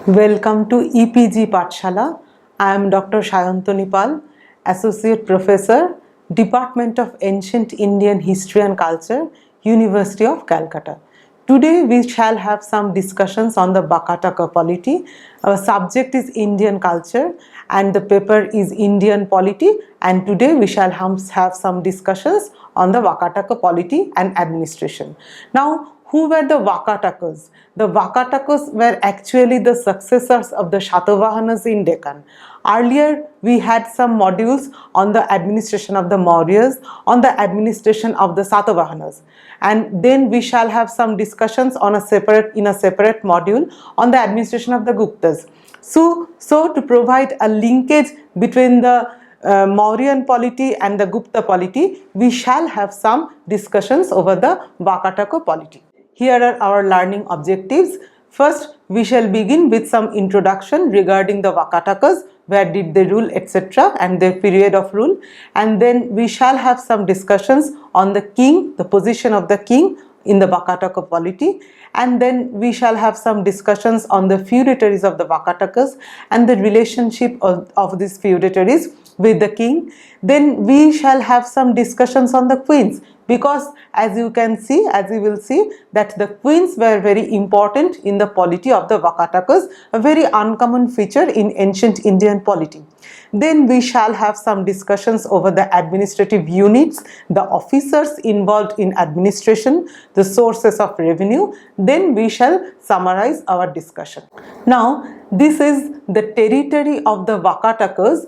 Welcome to EPG Pathshala. I am Dr. Shayantani Pal, Associate Professor, Department of Ancient Indian History and Culture, University of Calcutta. Today we shall have some discussions on the Vakataka polity. Our subject is Indian culture and the paper is Indian polity, and today we shall have some discussions on the Vakataka polity and administration. Now, who were the Vakatakas? The Vakatakas were actually the successors of the Shatavahanas in Deccan. Earlier, we had some modules on the administration of the Mauryas, on the administration of the Satavahanas, and then we shall have some discussions on a separate module on the administration of the Guptas. So to provide a linkage between the Mauryan polity and the Gupta polity, we shall have some discussions over the Vakataka polity. Here are our learning objectives. First, we shall begin with some introduction regarding the Vakatakas, where did they rule, etc., and their period of rule, and then we shall have some discussions on the king, the position of the king in the Vakataka polity, and then we shall have some discussions on the feudatories of the Vakatakas and the relationship of these feudatories with the king. Then we shall have some discussions on the queens, because as you will see that the queens were very important in the polity of the Vakatakas, a very uncommon feature in ancient Indian polity. Then we shall have some discussions over the administrative units, the officers involved in administration, the sources of revenue. Then we shall summarize our discussion. Now, this is the territory of the Vakatakas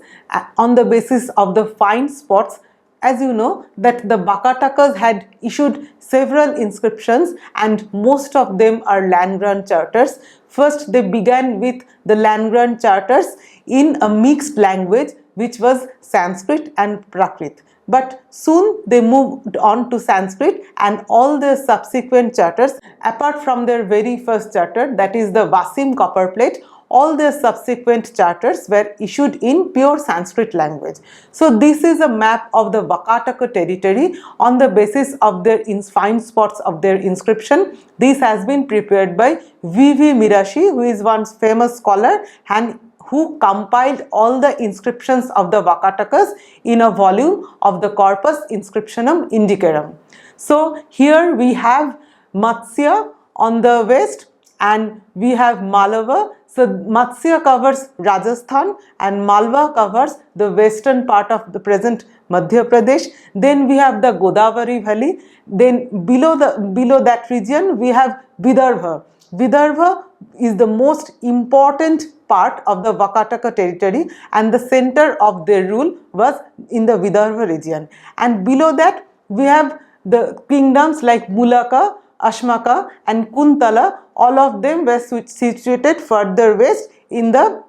on the basis of the find spots. As you know that the Vakatakas had issued several inscriptions and most of them are land grant charters. First, they began with the land grant charters in a mixed language which was Sanskrit and Prakrit. But soon they moved on to Sanskrit, and all the subsequent charters, apart from their very first charter, that is the Vasim copperplate, all the subsequent charters were issued in pure Sanskrit language. So this is a map of the Vakataka territory on the basis of their find spots of their inscription. This has been prepared by Vidya-mitra, who is one famous scholar and who compiled all the inscriptions of the Vakatakas in a volume of the Corpus Inscriptionum Indicarum. So here we have Matsya on the west and we have Malava. So Matsya covers Rajasthan and Malwa covers the western part of the present Madhya Pradesh. Then we have the Godavari Valley. Then below that region we have Vidarbha. Vidarbha is the most important part of the Vakataka territory, and the center of their rule was in the Vidarbha region. And below that we have the kingdoms like Mulaka, Ashmaka and Kuntala. All of them were situated further west in the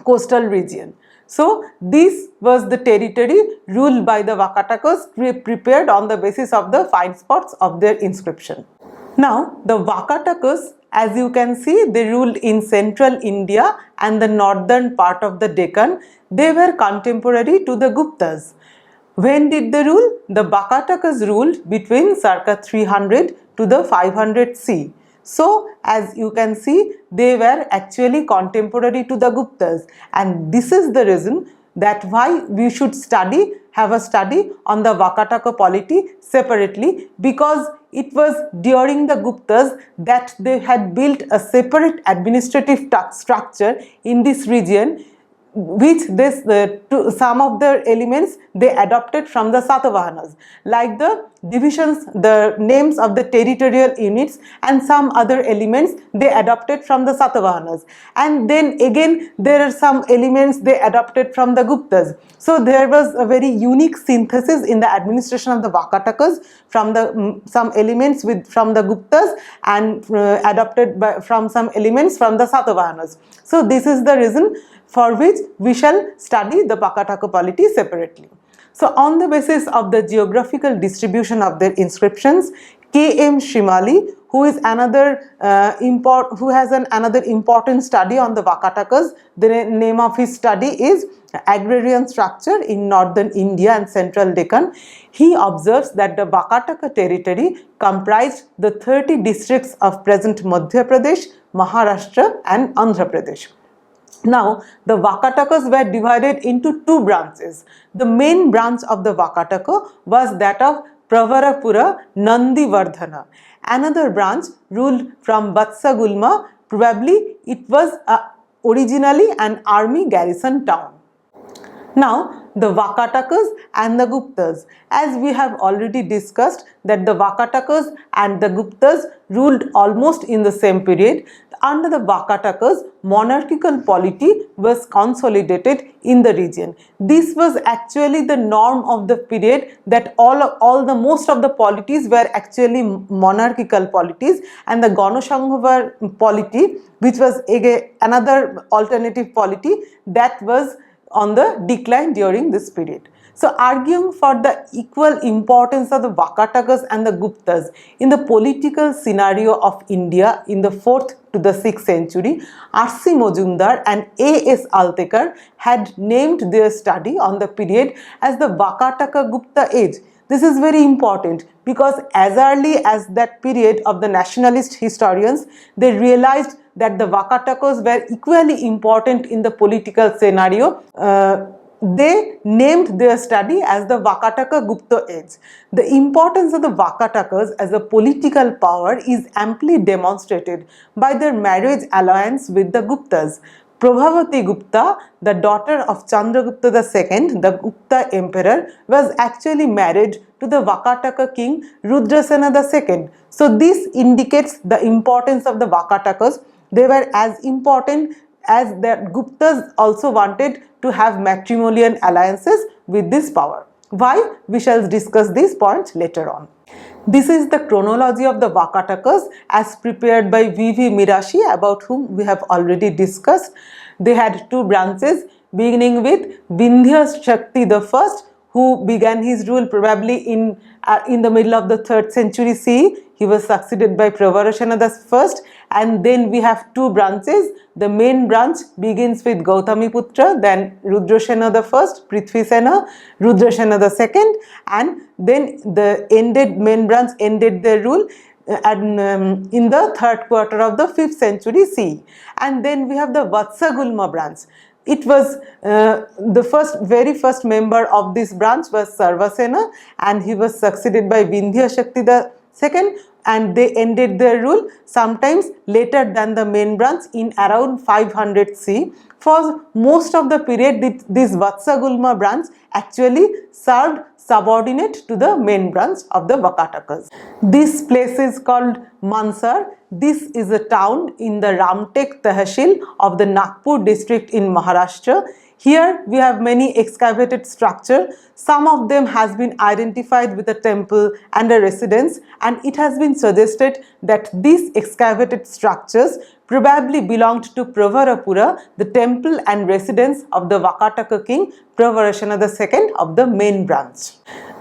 coastal region. So this was the territory ruled by the Vakatakas, prepared on the basis of the find spots of their inscription. Now the Vakatakas, as you can see, they ruled in central India and the northern part of the Deccan. They were contemporary to the Guptas. When did they rule? The Vakatakas ruled between circa 300 to the 500 CE. So as you can see, they were actually contemporary to the Guptas, and this is the reason that why we should have a study on the Vakataka polity separately, because it was during the Guptas that they had built a separate administrative structure in this region, which some of the elements they adopted from the Satavahanas, like the divisions, the names of the territorial units, and some other elements they adopted from the Satavahanas. And then again there are some elements they adopted from the Guptas. So there was a very unique synthesis in the administration of the Vakatakas from some elements from the Guptas and adopted from some elements from the Satavahanas. So this is the reason for which we shall study the Vakataka polity separately. So on the basis of the geographical distribution of their inscriptions, K.M. Shrimali, who has another important study on the Vakatakas, the name of his study is Agrarian Structure in Northern India and Central Deccan. He observes that the Vakataka territory comprised the 30 districts of present Madhya Pradesh, Maharashtra and Andhra Pradesh. Now, the Vakatakas were divided into two branches. The main branch of the Vakataka was that of Pravarapura Nandivardhana. Another branch ruled from Vatsagulma. Probably it was originally an army garrison town. Now, the Vakatakas and the Guptas. As we have already discussed that the Vakatakas and the Guptas ruled almost in the same period. Under the Vakatakas, monarchical polity was consolidated in the region. This was actually the norm of the period, that most of the polities were actually monarchical polities, and the Ganashanghavar polity, which was again another alternative polity, that was on the decline during this period. So, arguing for the equal importance of the Vakatakas and the Guptas in the political scenario of India in the 4th to the 6th century, R.C. Majumdar and A.S. Altekar had named their study on the period as the Vakataka Gupta age. This is very important because as early as that period of the nationalist historians, they realized that the Vakatakas were equally important in the political scenario. They named their study as the Vakataka Gupta age. The importance of the Vakatakas as a political power is amply demonstrated by their marriage alliance with the Guptas. Prabhavati Gupta, the daughter of Chandragupta II, the Gupta emperor, was actually married to the Vakataka king Rudrasena II. So this indicates the importance of the Vakatakas. They were as important as the Guptas also wanted to have matrimonial alliances with this power. Why? We shall discuss these points later on. This is the chronology of the Vakatakas as prepared by V.V. Mirashi, about whom we have already discussed. They had two branches, beginning with Vindhya Shakti I, who began his rule probably in the middle of the 3rd century CE. He was succeeded by Pravarashana I, and then we have two branches. The main branch begins with Gautamiputra, then Rudrasena I, Prithvisena, Rudrasena II, and then the main branch ended their rule in the 3rd quarter of the 5th century CE. And then we have the Vatsagulma branch. It was the very first member of this branch was Sarvasena, and he was succeeded by Vindhya Shakti II, and they ended their rule sometimes later than the main branch in around 500 CE. For most of the period, this Vatsagulma branch actually served subordinate to the main branch of the Vakatakas. This place is called Mansar. This is a town in the Ramtek Tehsil of the Nagpur district in Maharashtra. Here we have many excavated structures. Some of them has been identified with a temple and a residence, and it has been suggested that these excavated structures probably belonged to Pravarapura, the temple and residence of the Vakataka king Pravarashana II of the main branch.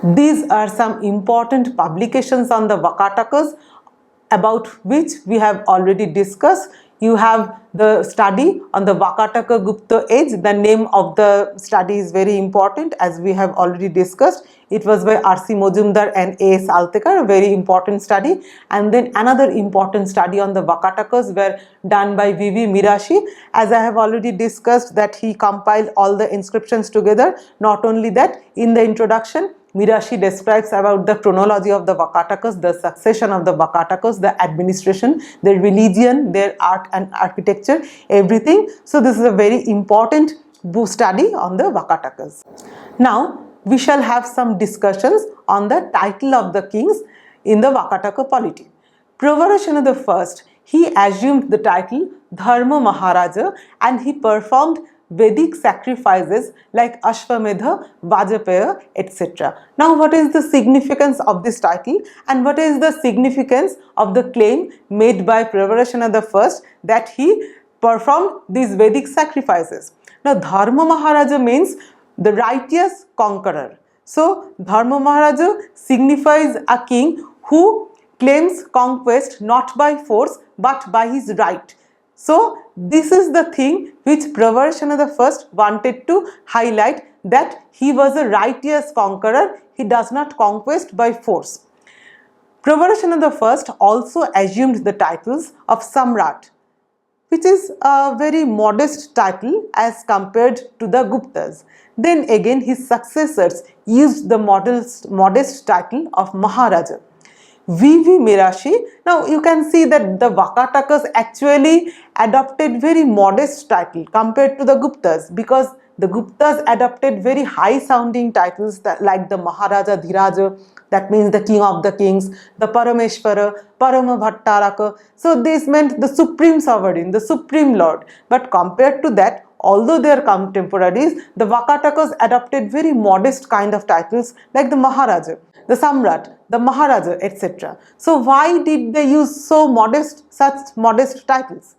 These are some important publications on the Vakatakas about which we have already discussed. You have the study on the Vakataka Gupta age. The name of the study is very important, as we have already discussed. It was by R.C. Majumdar and A.S. Altekar, a very important study. And then another important study on the Vakatakas were done by V.V. Mirashi. As I have already discussed that he compiled all the inscriptions together. Not only that, in the introduction, Mirashi describes about the chronology of the Vakatakas, the succession of the Vakatakas, the administration, their religion, their art and architecture, everything. So this is a very important study on the Vakatakas. Now we shall have some discussions on the title of the kings in the Vakataka polity. Pravarashana I, he assumed the title Dharma Maharaja, and he performed Vedic sacrifices like Ashwamedha, Vajapaya, etc. Now, what is the significance of this title, and what is the significance of the claim made by Pravarashana I that he performed these Vedic sacrifices? Now, Dharma Maharaja means the righteous conqueror. So, Dharma Maharaja signifies a king who claims conquest not by force but by his right. So, this is the thing which Pravarashana I wanted to highlight, that he was a righteous conqueror, he does not conquest by force. Pravarashana I also assumed the titles of Samrat, which is a very modest title as compared to the Guptas. Then again his successors used the modest title of Maharaja. V.V. Mirashi. Now you can see that the Vakatakas actually adopted very modest title compared to the Guptas, because the Guptas adopted very high sounding titles like the Maharaja Dhiraja, that means the king of the kings, the Parameshvara, Paramabhattaraka. So this meant the supreme sovereign, the supreme lord. But compared to that, although they are contemporaries, the Vakatakas adopted very modest kind of titles like the Maharaja, the Samrat, the Maharaja, etc. So why did they use such modest titles?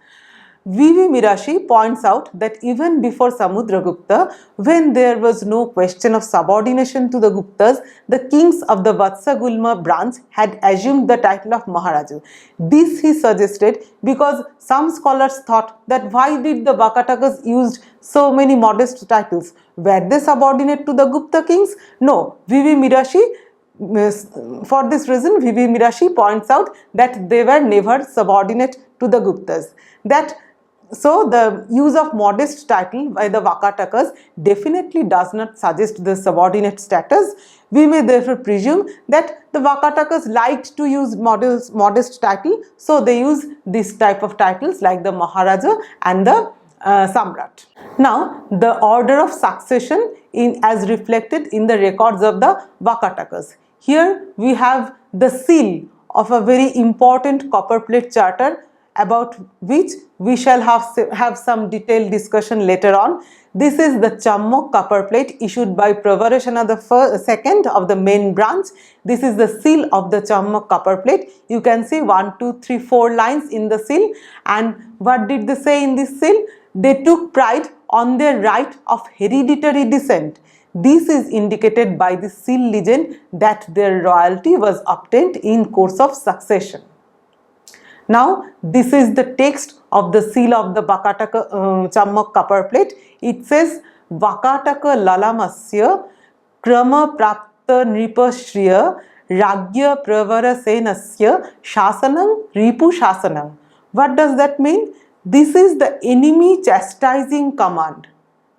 V.V. Mirashi points out that even before Samudragupta, when there was no question of subordination to the Guptas, the kings of the Vatsagulma branch had assumed the title of Maharaja. This he suggested because some scholars thought that why did the Vakatakas used so many modest titles? Were they subordinate to the Gupta kings? No. V.V. Mirashi, for this reason, V.V. Mirashi points out that they were never subordinate to the Guptas. So the use of modest title by the Vakatakas definitely does not suggest the subordinate status. We may therefore presume that the Vakatakas liked to use modest title, so they use this type of titles like the Maharaja and the Samrat. Now the order of succession as reflected in the records of the Vakatakas. Here we have the seal of a very important copperplate charter, about which we shall have some detailed discussion later on. This is the Chammok copperplate issued by Pravarashana II of the main branch. This is the seal of the Chammok copperplate. You can see 1, 2, 3, 4 lines in the seal. And what did they say in this seal? They took pride on their right of hereditary descent. This is indicated by the seal legend that their royalty was obtained in course of succession. Now this is the text of the seal of the Vakataka Chammok copperplate. It says Vakataka Lalamasya Krama Prapta Nripashriya Ragya Pravara Senasya Shasanam Ripu Shasanam. What does that mean? This is the enemy chastising command.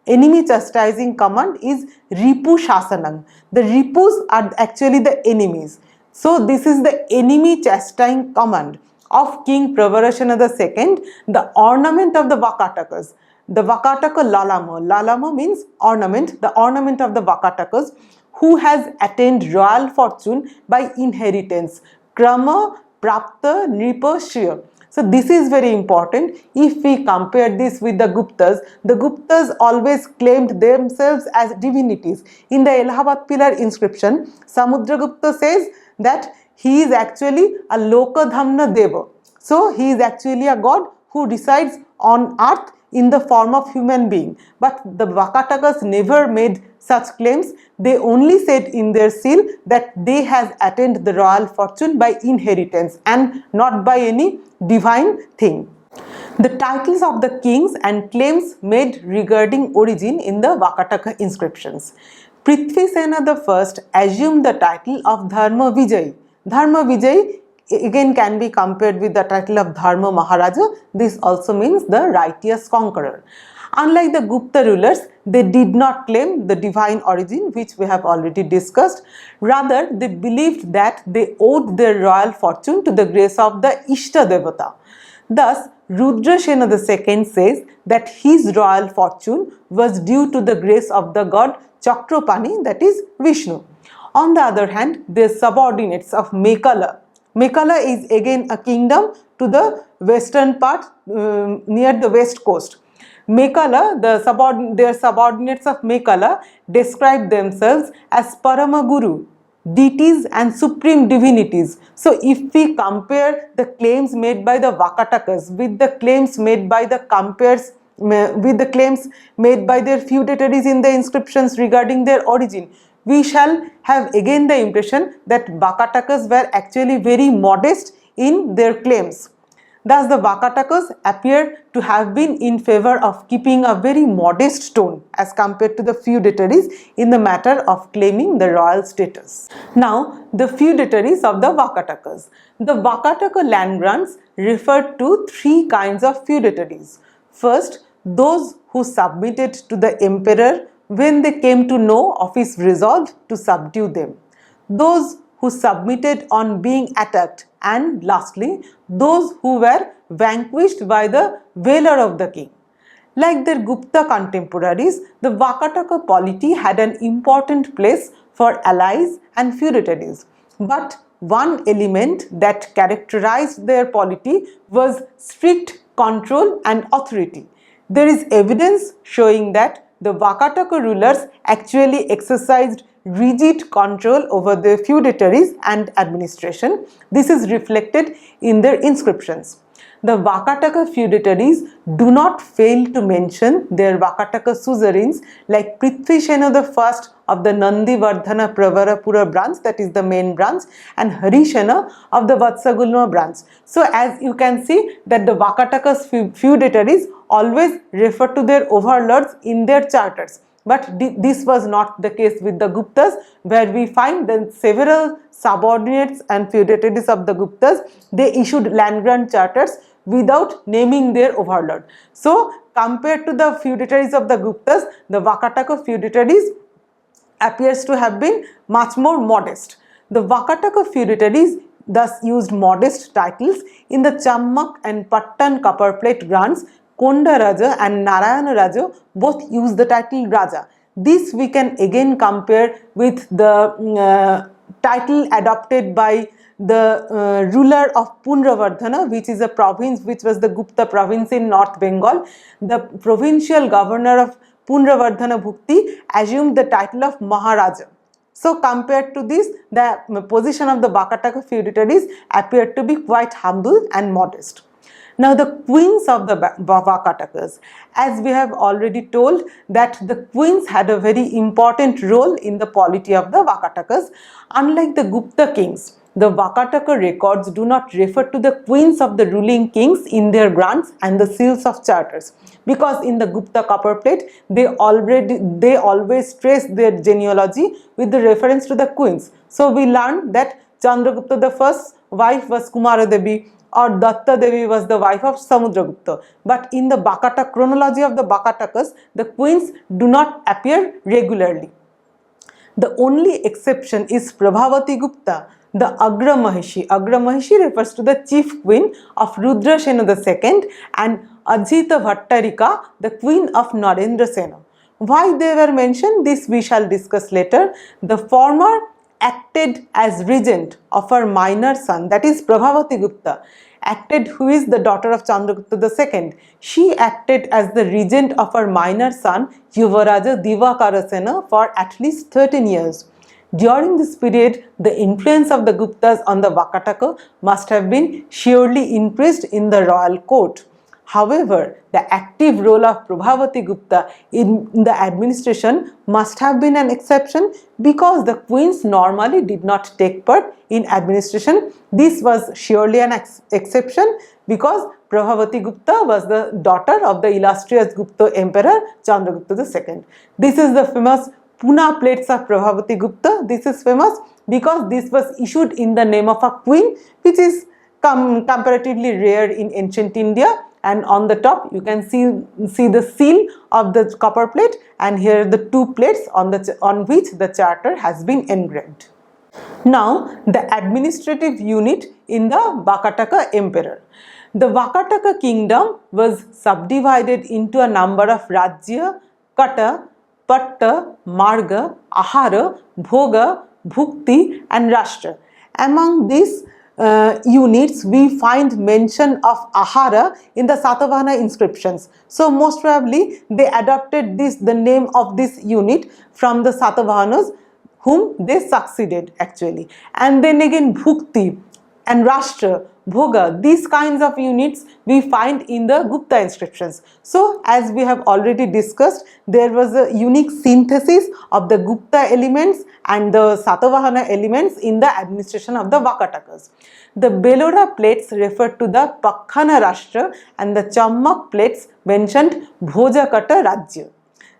Enemy chastising command is Ripu Shasanam. The Ripus are actually the enemies. So this is the enemy chastising command of King Pravarashana II, the ornament of the Vakatakas. The Vakataka Lalama. Lalama means ornament, the ornament of the Vakatakas, who has attained royal fortune by inheritance. Krama Prapta Nripa Shriya. So this is very important. If we compare this with the Guptas always claimed themselves as divinities. In the Allahabad pillar inscription, Samudragupta says that he is actually a Lokadhamna Deva. So he is actually a god who resides on earth in the form of human being. But the Vakatakas never made such claims. They only said in their seal that they has attained the royal fortune by inheritance and not by any divine thing. The titles of the kings and claims made regarding origin in the Vakataka inscriptions. Prithvisena I assumed the title of Dharma Vijay. Dharma Vijay again can be compared with the title of Dharma Maharaja. This also means the righteous conqueror. Unlike the Gupta rulers, they did not claim the divine origin, which we have already discussed. Rather, they believed that they owed their royal fortune to the grace of the Ishta Devata. Thus, Rudrasena II says that his royal fortune was due to the grace of the god Chakropani, that is Vishnu. On the other hand, the subordinates of Mekala. Mekala is again a kingdom to the western part near the west coast. Mekala, their subordinates of Mekala describe themselves as Paramaguru, deities and supreme divinities. So if we compare the claims made by the Vakatakas with the claims made by the claims made by their feudatories in the inscriptions regarding their origin, we shall have again the impression that Vakatakas were actually very modest in their claims. Thus, the Vakatakas appear to have been in favor of keeping a very modest tone as compared to the feudatories in the matter of claiming the royal status. Now, the feudatories of the Vakatakas. The Vakataka land grants referred to three kinds of feudatories. First, those who submitted to the emperor when they came to know of his resolve to subdue them. Those who submitted on being attacked, and lastly, those who were vanquished by the valor of the king. Like their Gupta contemporaries, the Vakataka polity had an important place for allies and feudatories. But one element that characterized their polity was strict control and authority. There is evidence showing that the Vakataka rulers actually exercised rigid control over their feudatories and administration. This is reflected in their inscriptions. The Vakataka feudatories do not fail to mention their Vakataka suzerains like Prithvisena I of the Nandivardhana Pravarapura branch, that is the main branch, and Harishena of the Vatsagulma branch. So as you can see that the Vakatakas feudatories always refer to their overlords in their charters. But this was not the case with the Guptas, where we find that several subordinates and feudatories of the Guptas, they issued land grant charters without naming their overlord. So compared to the feudatories of the Guptas, the Vakataka feudatories appears to have been much more modest. The Vakataka feudatories thus used modest titles in the Chammak and Pattan copperplate grants. Konda Raja and Narayana Raja both use the title Raja. This we can again compare with the title adopted by the ruler of Punravardhana, which is a province which was the Gupta province in North Bengal. The provincial governor of Punravardhana Bhukti assumed the title of Maharaja. So compared to this, the position of the Vakataka feudatories appeared to be quite humble and modest. Now the queens of the Vakatakas, as we have already told that the queens had a very important role in the polity of the Vakatakas. Unlike the Gupta kings, the Vakataka records do not refer to the queens of the ruling kings in their grants and the seals of charters, because in the Gupta copperplate they always trace their genealogy with the reference to the queens. So we learned that Chandragupta the first wife was Kumara Devi, or Datta Devi was the wife of Samudragupta. But in the Vakata chronology of the Vakatakas, the queens do not appear regularly. The only exception is Prabhavati Gupta, the Agra Mahishi. Agra Mahishi refers to the chief queen of Rudrasena II and Ajita Bhattarika, the queen of Narendra Sena. Why they were mentioned, this we shall discuss later. The former acted as regent of her minor son, that is Prabhavati Gupta, who is the daughter of Chandragupta II. She acted as the regent of her minor son Yuvaraja Divakarasena for at least 13 years. During this period, the influence of the Guptas on the Vakataka must have been surely increased in the royal court. However, the active role of Prabhavati Gupta in the administration must have been an exception, because the queens normally did not take part in administration. This was surely an exception because Prabhavati Gupta was the daughter of the illustrious Gupta emperor Chandragupta II. This is the famous Puna plates of Prabhavati Gupta. This is famous because this was issued in the name of a queen, which is comparatively rare in ancient India. And on the top you can see the seal of the copper plate, and here the two plates on which the charter has been engraved. Now the administrative unit in the Vakataka emperor. The Vakataka kingdom was subdivided into a number of Rajya, Kata, Patta, Marga, Ahara, Bhoga, Bhukti and Rashtra. Among these units we find mention of Ahara in the Satavahana inscriptions. So most probably they adopted the name of this unit from the Satavahanas whom they succeeded actually. And then again Bhukti. and Rashtra, Bhoga, these kinds of units we find in the Gupta inscriptions. So, as we have already discussed, there was a unique synthesis of the Gupta elements and the Satavahana elements in the administration of the Vakatakas. The Belora plates refer to the Pakhana Rashtra and the Chammak plates mentioned Bhojakata Rajya.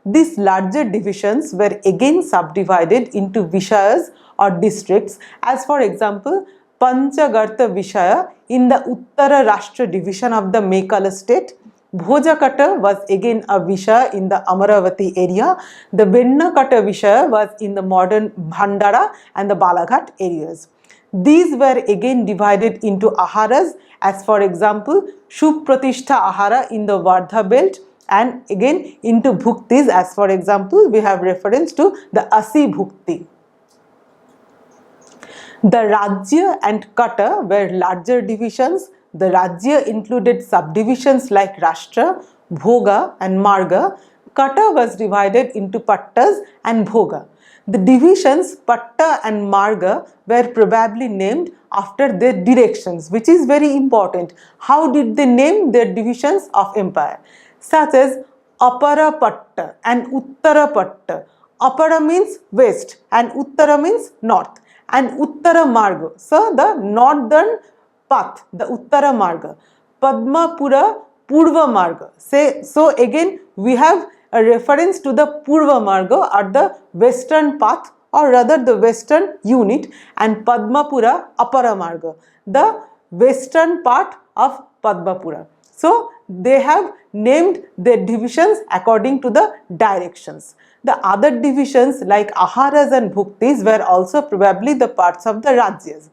These larger divisions were again subdivided into Vishayas or districts, as for example, Panchagarta Vishaya in the Uttara Rashtra division of the Mekala state. Bhojakata was again a Vishaya in the Amaravati area. The Bennakata Vishaya was in the modern Bhandara and the Balaghat areas. These were again divided into Aharas, as for example, Shubhpratishtha Ahara in the Vardha belt, and again into Bhuktis, as for example, we have reference to the Asi Bhukti. The Rajya and Kata were larger divisions. The Rajya included subdivisions like Rashtra, Bhoga and Marga. Kata was divided into Pattas and Bhoga. The divisions Patta and Marga were probably named after their directions, which is very important. How did they name their divisions of empire? Such as Apara Patta and Uttara Patta. Apara means west and Uttara means north, and Uttara Marga, so the northern path, the Uttara Marga. Padmapura Purva Marga. So again we have a reference to the Purva Marga or the western path, or rather the western unit, and Padmapura Apara Marga, the western part of Padmapura. So they have named their divisions according to the directions. The other divisions like Aharas and Bhuktis were also probably the parts of the Rajyas.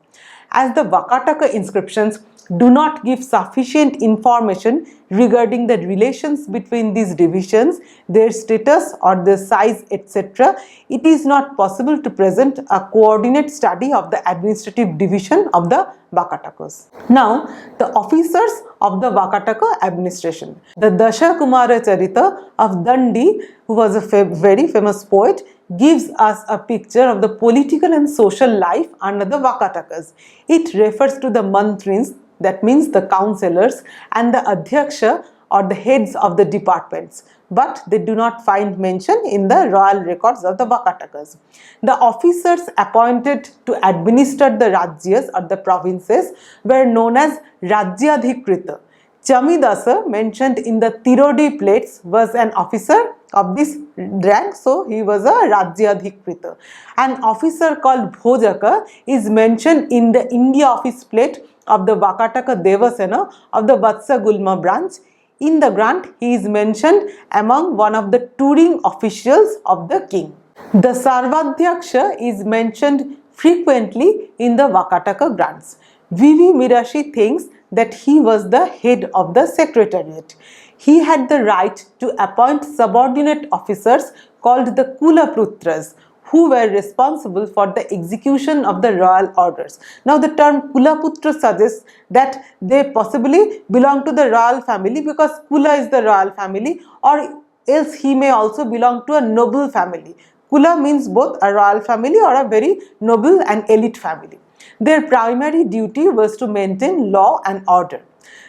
As the Vakataka inscriptions do not give sufficient information regarding the relations between these divisions, their status or their size, etc., it is not possible to present a coordinate study of the administrative division of the Vakatakas. Now, the officers of the Vakataka administration. The Dasha Kumara Charita of Dandi, who was a very famous poet, gives us a picture of the political and social life under the Vakatakas. It refers to the mantrins, that means the councillors, and the Adhyaksha or the heads of the departments, but they do not find mention in the royal records of the Vakatakas. The officers appointed to administer the Rajyas or the provinces were known as Rajyadhikrita. Chamidasa, mentioned in the Tirodi plates, was an officer of this rank, so he was a Rajyadhikrita. An officer called Bhojaka is mentioned in the India office plate of the Vakataka Devasena of the Vatsa Gulma branch. In the grant, he is mentioned among one of the touring officials of the king. The Sarvadhyaksha is mentioned frequently in the Vakataka grants. V.V. Mirashi thinks that he was the head of the secretariat. He had the right to appoint subordinate officers called the Kulaputras, who were responsible for the execution of the royal orders. Now the term Kulaputra suggests that they possibly belong to the royal family, because Kula is the royal family, or else he may also belong to a noble family. Kula means both a royal family or a very noble and elite family. Their primary duty was to maintain law and order.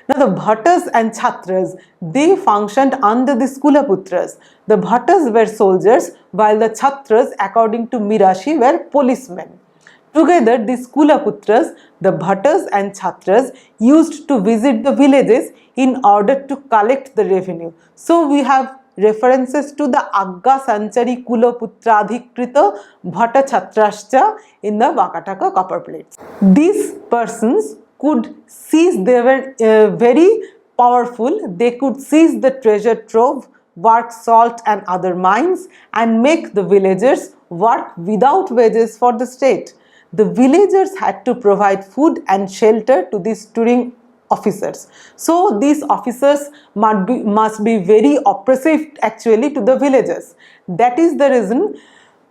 Now the Bhattas and Chhatras, they functioned under the Kulaputras. The Bhattas were soldiers, while the Chhatras, according to Mirashi, were policemen. Together, these Kulaputras, the Bhattas and Chhatras, used to visit the villages in order to collect the revenue. So we have references to the Agga Sanchari Kulaputradhikrita Bhatta Chhatrascha in the Vakataka copper plates. These persons could seize, they were very powerful, they could seize the treasure trove, work salt and other mines, and make the villagers work without wages for the state. The villagers had to provide food and shelter to these touring officers. So these officers must be very oppressive actually to the villagers. That is the reason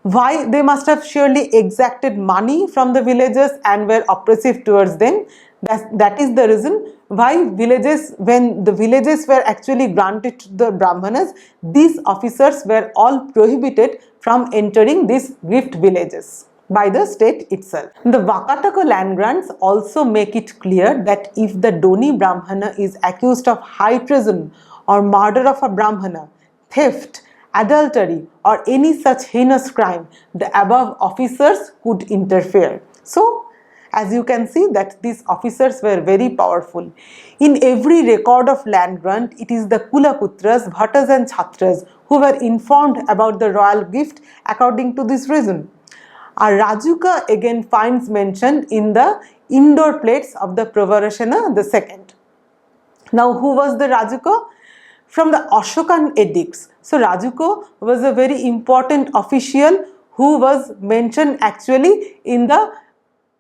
why they must have surely exacted money from the villagers and were oppressive towards them. That is the reason why villages, when the villages were actually granted to the Brahmanas, these officers were all prohibited from entering these gift villages. by the state itself. The Vakataka land grants also make it clear that if the Doni Brahmana is accused of high treason or murder of a Brahmana, theft, adultery or any such heinous crime, the above officers could interfere. So, as you can see that these officers were very powerful. In every record of land grant, it is the Kulaputras, Bhattas and Chhatras who were informed about the royal gift according to this reason. Our Rajuka again finds mention in the indoor plates of the Pravarashana II. Now, who was the Rajuka? From the Ashokan edicts. So, Rajuko was a very important official who was mentioned actually in the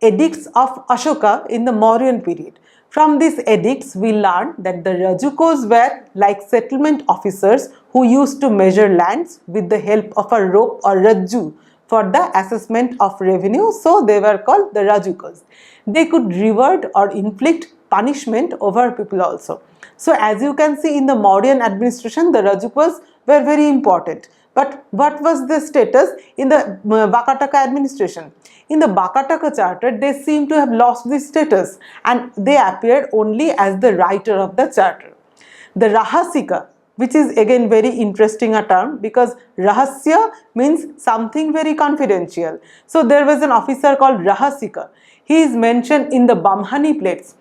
edicts of Ashoka in the Mauryan period. From these edicts, we learn that the Rajukos were like settlement officers who used to measure lands with the help of a rope or Rajju for the assessment of revenue. So, they were called the Rajukos. They could reward or inflict punishment over people also. So, as you can see in the Mauryan administration, the Rajukos were very important. But what was the status in the Vakataka administration? In the Vakataka charter, they seem to have lost this status and they appeared only as the writer of the charter. The Rahasika, which is again very interesting a term because Rahasya means something very confidential. So, there was an officer called Rahasika. He is mentioned in the Bamhani plates.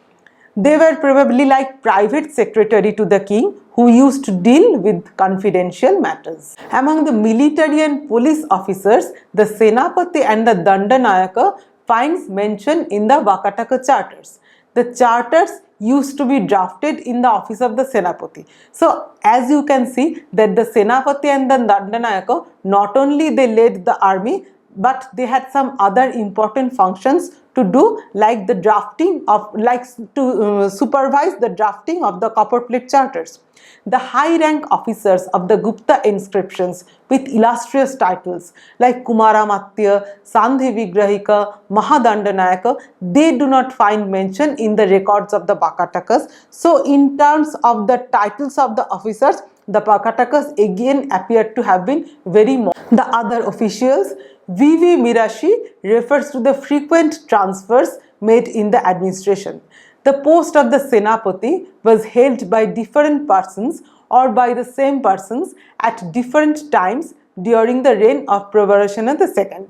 They were probably like private secretary to the king who used to deal with confidential matters. Among the military and police officers, the Senapati and the Dandanayaka finds mention in the Vakataka charters. The charters used to be drafted in the office of the Senapati. So, as you can see that the Senapati and the Dandanayaka, not only they led the army, but they had some other important functions to do, like the drafting of, supervise the drafting of the copperplate charters. The high rank officers of the Gupta inscriptions with illustrious titles like Kumaramatya, Sandhi Vigrahika, Mahadandanayaka, they do not find mention in the records of the Vakatakas. So, in terms of the titles of the officers, the Vakatakas again appear to have been very more. The other officials, V.V. Mirashi refers to the frequent transfers made in the administration. The post of the Senapati was held by different persons or by the same persons at different times during the reign of Pravarashana II.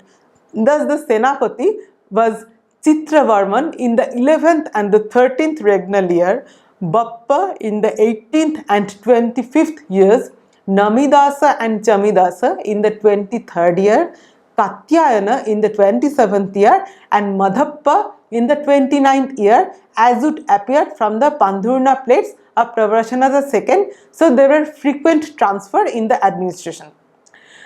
Thus, the Senapati was Chitravarman in the 11th and the 13th regnal year, Bappa in the 18th and 25th years, Namidasa and Chamidasa in the 23rd year, Katyayana in the 27th year and Madhappa in the 29th year, as it appeared from the Pandurna plates of Pravarashana II. So, there were frequent transfer in the administration.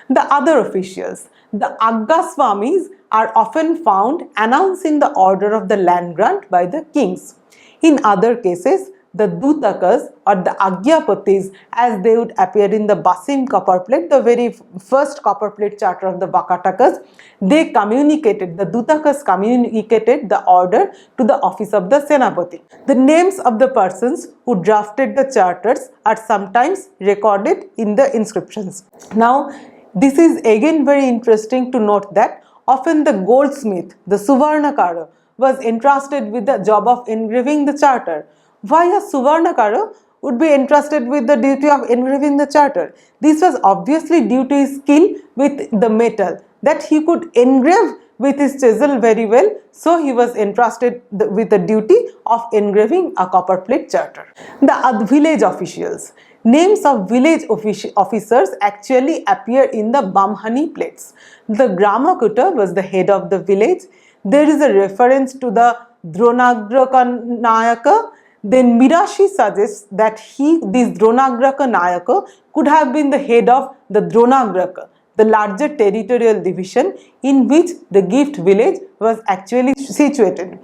The other officials, the Aggaswamis, are often found announcing the order of the land grant by the kings. In other cases, the Dutakas or the Agyapatis, as they would appear in the Basim copperplate, the very first copperplate charter of the Vakatakas, they communicated, the Dutakas communicated the order to the office of the Senapati. The names of the persons who drafted the charters are sometimes recorded in the inscriptions. Now, this is again very interesting to note that often the goldsmith, the Suvarnakara, was entrusted with the job of engraving the charter. Why a Suvarnakara would be entrusted with the duty of engraving the charter? This was obviously due to his skill with the metal, that he could engrave with his chisel very well, so he was entrusted with the duty of engraving a copperplate charter. The village officials. Names of village officers actually appear in the Bamhani plates. The Gramakuta was the head of the village. There is a reference to the Dronagraka Nayaka. Then Mirashi suggests that this Dronagraka Nayaka could have been the head of the Dronagraka, the larger territorial division in which the gift village was actually situated.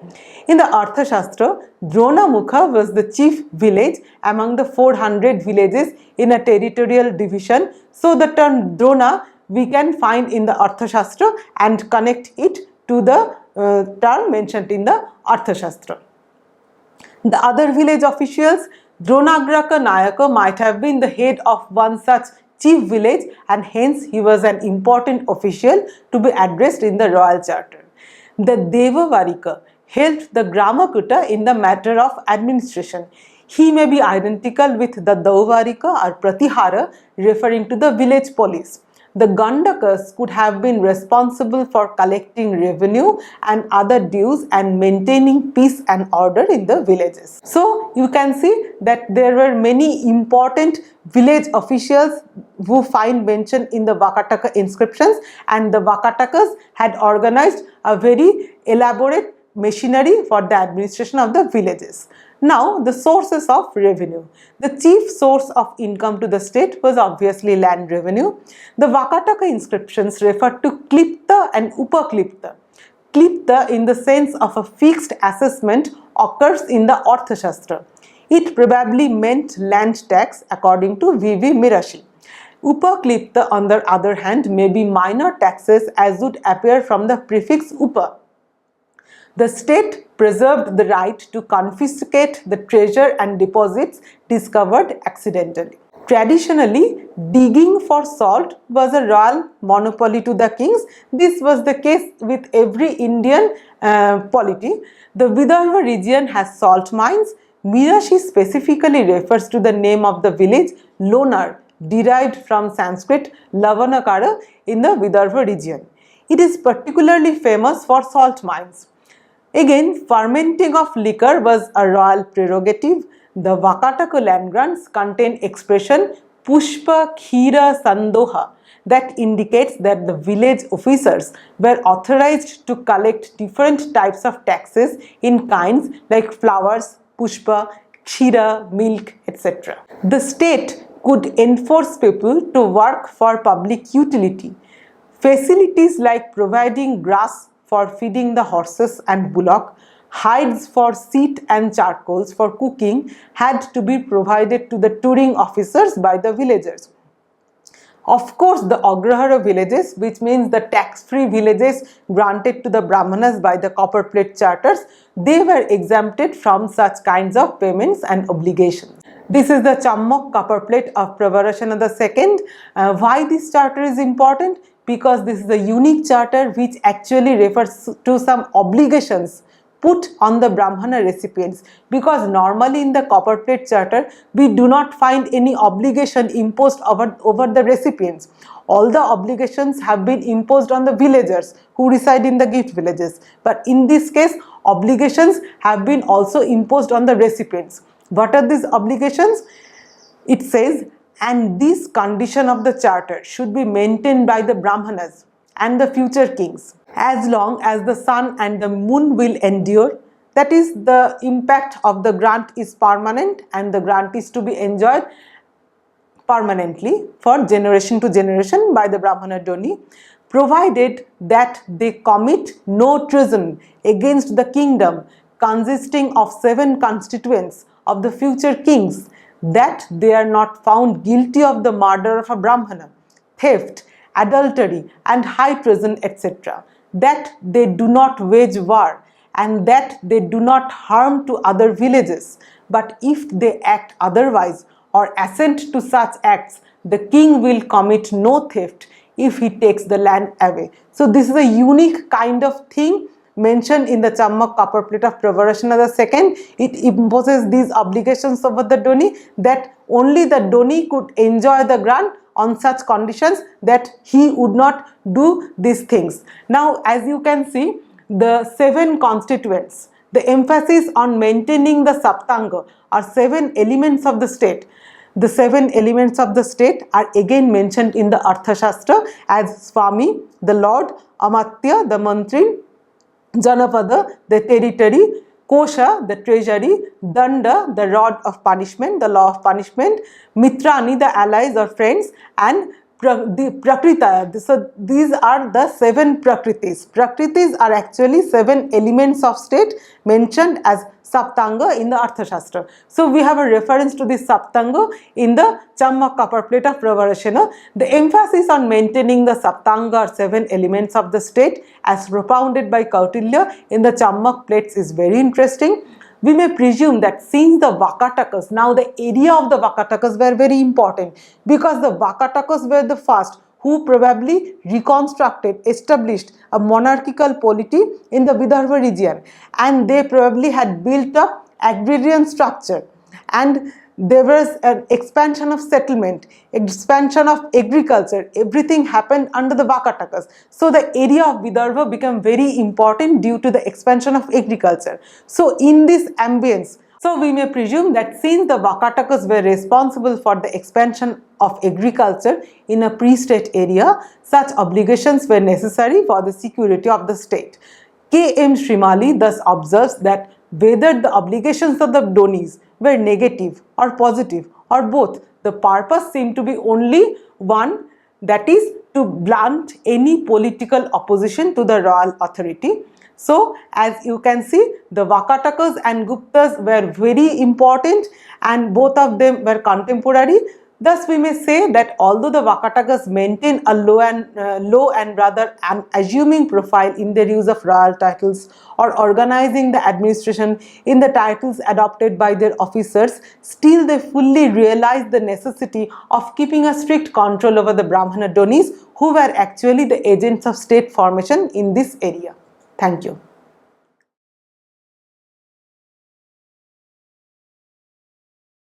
In the Arthashastra, Dronamukha was the chief village among the 400 villages in a territorial division. So, the term Drona we can find in the Arthashastra and connect it to the term mentioned in the Arthashastra. The other village officials, Dronagraka Nayaka might have been the head of one such chief village, and hence he was an important official to be addressed in the royal charter. The Devavarika helped the Gramakuta in the matter of administration. He may be identical with the Dauvarika or Pratihara, referring to the village police. The Gandakas could have been responsible for collecting revenue and other dues and maintaining peace and order in the villages. So you can see that there were many important village officials who find mention in the Vakataka inscriptions, and the Vakatakas had organized a very elaborate machinery for the administration of the villages. Now, the sources of revenue. The chief source of income to the state was obviously land revenue. The Vakataka inscriptions refer to klipta and upaklipta. Klipta, in the sense of a fixed assessment, occurs in the Arthashastra. It probably meant land tax according to V.V. Mirashi. Upaklipta, on the other hand, may be minor taxes as would appear from the prefix upa. The state preserved the right to confiscate the treasure and deposits discovered accidentally. Traditionally, digging for salt was a royal monopoly to the kings. This was the case with every Indian polity. The Vidarbha region has salt mines. Mirashi specifically refers to the name of the village Lonar, derived from Sanskrit Lavanakara, in the Vidarbha region. It is particularly famous for salt mines. Again, fermenting of liquor was a royal prerogative. The Vakataka land grants contain expression Pushpa Khira Sandoha that indicates that the village officers were authorized to collect different types of taxes in kinds like flowers, pushpa, khira, milk, etc. The state could enforce people to work for public utility. Facilities like providing grass for feeding the horses and bullock, hides for seat and charcoals for cooking had to be provided to the touring officers by the villagers. Of course, the Agrahara villages, which means the tax-free villages granted to the Brahmanas by the copper plate charters, they were exempted from such kinds of payments and obligations. This is the Chammak copper plate of Pravarashana II. Why this charter is important? Because this is a unique charter which actually refers to some obligations put on the Brahmana recipients, because normally in the copper plate charter we do not find any obligation imposed over the recipients. All the obligations have been imposed on the villagers who reside in the gift villages, but in this case obligations have been also imposed on the recipients. What are these obligations? It says, and this condition of the charter should be maintained by the Brahmanas and the future kings as long as the sun and the moon will endure. That is, the impact of the grant is permanent and the grant is to be enjoyed permanently for generation to generation by the Brahmana Doni, provided that they commit no treason against the kingdom consisting of 7 constituents of the future kings, that they are not found guilty of the murder of a Brahmana, theft, adultery and high treason, etc., that they do not wage war, and that they do not harm to other villages, but if they act otherwise or assent to such acts, the king will commit no theft if he takes the land away. So this is a unique kind of thing mentioned in the Chammak copper plate of Pravarashana II. It imposes these obligations over the Doni, that only the Doni could enjoy the grant on such conditions that he would not do these things. Now, as you can see, the 7 constituents, the emphasis on maintaining the Saptanga are 7 elements of the state. The 7 elements of the state are again mentioned in the Arthashastra as Swami, the Lord, Amatya, the Mantri, Janapada, the territory, Kosha, the treasury, Danda, the rod of punishment, the law of punishment, Mitrani, the allies or friends, and the Prakrita. So these are the 7 Prakritis. Prakritis are actually 7 elements of state mentioned as Saptanga in the Arthashastra. So we have a reference to this Saptanga in the Chammak copper plate of Pravarashana. The emphasis on maintaining the Saptanga or 7 elements of the state as propounded by Kautilya in the Chammak plates is very interesting. we may presume that since the Vakatakas, now the area of the Vakatakas were very important, because the Vakatakas were the first who probably reconstructed, established a monarchical polity in the Vidarbha region, and they probably had built up agrarian structure, and there was an expansion of settlement, expansion of agriculture, everything happened under the Vakatakas. So the area of Vidarbha became very important due to the expansion of agriculture. So in this ambience, so we may presume that since the Vakatakas were responsible for the expansion of agriculture in a pre-state area, such obligations were necessary for the security of the state. K. M. Shrimali thus observes that whether the obligations of the Donis were negative or positive or both, the purpose seemed to be only one, that is to blunt any political opposition to the royal authority. So as you can see, the Vakatakas and Guptas were very important and both of them were contemporary. Thus we may say that although the Vakatakas maintain a low and rather unassuming profile in their use of royal titles or organizing the administration in the titles adopted by their officers, still they fully realized the necessity of keeping a strict control over the Brahmana Donis, who were actually the agents of state formation in this area. Thank you.